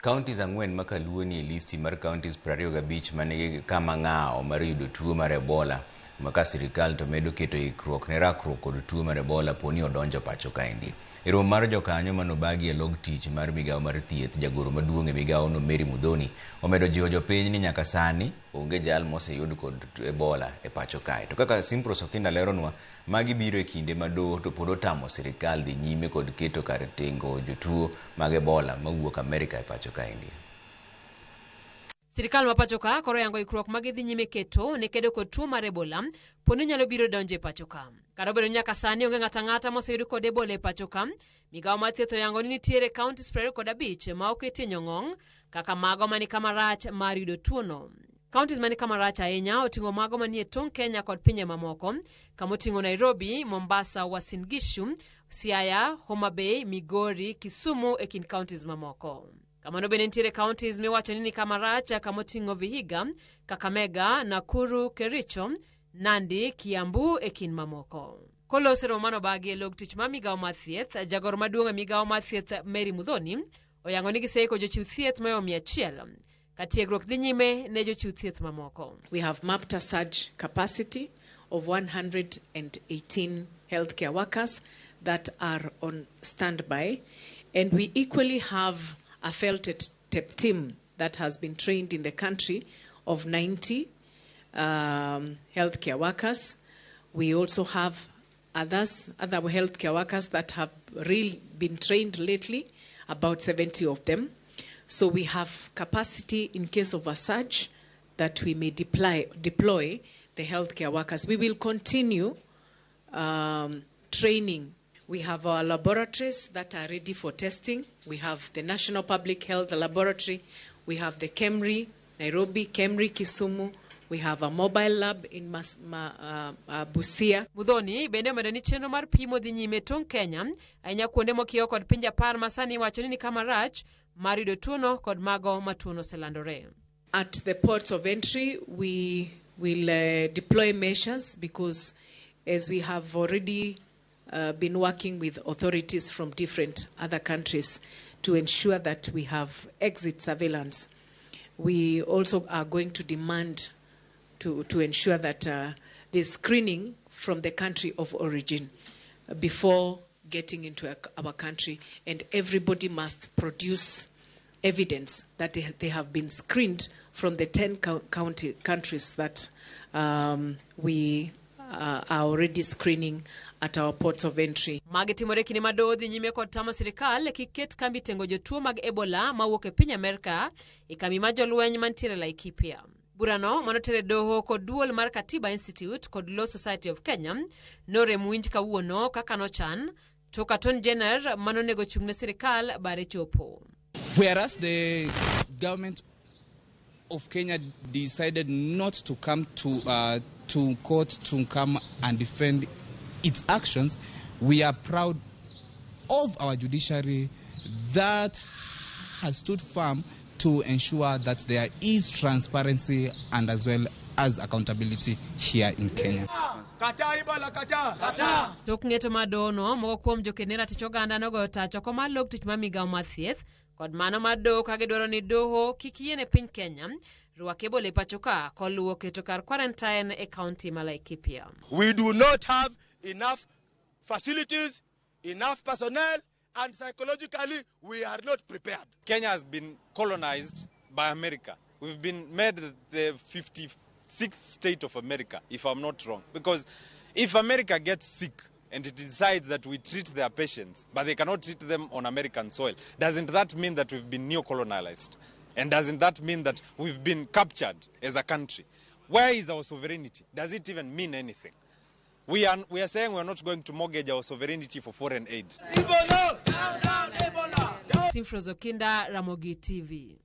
Kaontis ang'wen ma Kaluo ni listi mar kaontis 25 manigi kama ng'ao mar yudo tuo mar Ebola maka sirikal to medo keto ikruok ne rakruok kod tuo mar Ebola poni odonjo pacho kaendi. E romo mar jokanyo manobagi e log tich mar migawo mar thieth, jagoro maduong' e migawo no Mary Mudhoni omedo jiwo jopiny ni nyaka sani onge jal moseyud kod Ebola e pacho kae. To kaka Simpros Okinda leronwa, magi biro e kinde ma doho to pod otamo sirikal dhi nyime kod keto kar tengo jotuo mag Ebola mawuok Amerika e pacho kaendi. Sirikal ma pacho ka koro yango ikruok magidhi nyime keto ne kedo kod tuo mar Ebola poni nyalo biro donjo e pacho ka. Kata obedo nyaka sani onge ng'ata moseyud kod Ebola e pacho ka, migawo mar thieth oyango ni nitiere kaontis 25 ma oketie nyong'ong kaka mago mani kama rach mar yudo tuo no. Kaontis mani kama rach ahinya oting'o mago manie tong' Kenya kod pinje mamoko, kama oting'o Nairobi, Mombasa, Uasin Gishu, Siaya, Homa Bay, Migori, Kisumu e kind kaontis mamoko. Kamano bende nitiere kaontis miwacho ni kama rach kama oting'o Vihiga, Kakamega, Nakuru, Kericho, Nandi, Kiambu e kind mamoko. Kolose romo manobagi e log tich ma migawo mar thieth, jagoro maduong' e migawo mar thieth Mary Mudhoni oyango ni giseiko jochiw thieth mayo 100 ka tiegruok dhi nyime ne jochiw thieth mamoko. We have mapped a surge capacity of 118 healthcare workers that are on standby, and we equally have a felt-tip team that has been trained in the country of 90 healthcare workers. We also have other healthcare workers that have really been trained lately, about 70 of them. So we have capacity in case of a surge that we may deploy the healthcare workers. We will continue training. We have our laboratories that are ready for testing. We have the National Public Health Laboratory. We have the KEMRI, Nairobi, KEMRI, Kisumu. We have a mobile lab in Busia. Mudhoni bende omedo ni chenro mar pimo dhi nyime tong' Kenya ahinya kuonde mokiewo kod pinje 10 masani wacho ni kama rach mar yudo tuono kod mago ma tuono oselandore. At the ports of entry, we will deploy measures because as we have already been working with authorities from different other countries to ensure that we have exit surveillance. We also are going to demand to ensure that there's screening from the country of origin before getting into our country, and everybody must produce evidence that they have been screened from the 10 countries that we are already screening at our ports of entry. Magitimore kini mado dhi nyime kod tamo sirikal kiket kambi tengo jotuo mag Ebola mawuok e piny Amerika e kambi ma jolweny mantiere Laikipia. Burano manotere doho kod duol mar Katiba Institute kod Law Society of Kenya norem winj kawuono kaka nochan to Attorney General manonego chung'ne sirikal bare chopo. Whereas the government of Kenya decided not to come to court to come and defend its actions, we are proud of our judiciary that has stood firm to ensure that there is transparency and as well as accountability here in Kenya. Tok ng'eto madono moko kuom jokenera tich oganda nogoyo tacho koma log tich ma migawo mar thieth kod mano mado ka gidwaro ni doho kik yiene piny Kenya rwak Ebola e pacho ka koluwo keto kar quarantine e kaunti ma Laikipia. We do not have enough facilities, enough personnel, and psychologically we are not prepared. Kenya has been colonized by America. We've been made the 56th state of America, if I'm not wrong. Because if America gets sick and it decides that we treat their patients, but they cannot treat them on American soil, doesn't that mean that we've been neo-colonized? And doesn't that mean that we've been captured as a country? Where is our sovereignty? Does it even mean anything? We are saying we're not going to mortgage our sovereignty for foreign aid. Simpros Okinda, Ramogi TV.